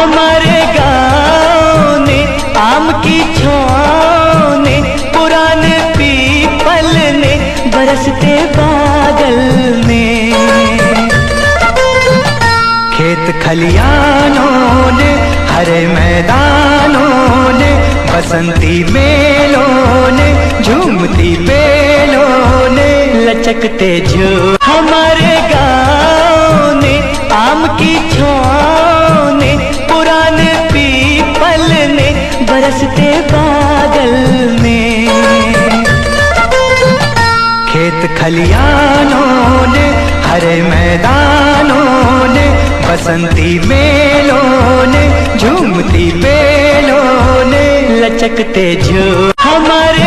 हमारे गाँव ने आम की छाँव ने पुराने पीपल ने बरसते बादल ने खेत खलियानों ने हरे मैदानों ने बसंती मेलों ने झूमती बेलों ने लचकते जो हमारे गाँव ने आम की छाँव ने पुराने पीपल ने बरसते बादल ने खेत खलियानों ने हरे मैदानों ने बसंती मेलों ने झूमती बेलों ने लचकते जो हमारे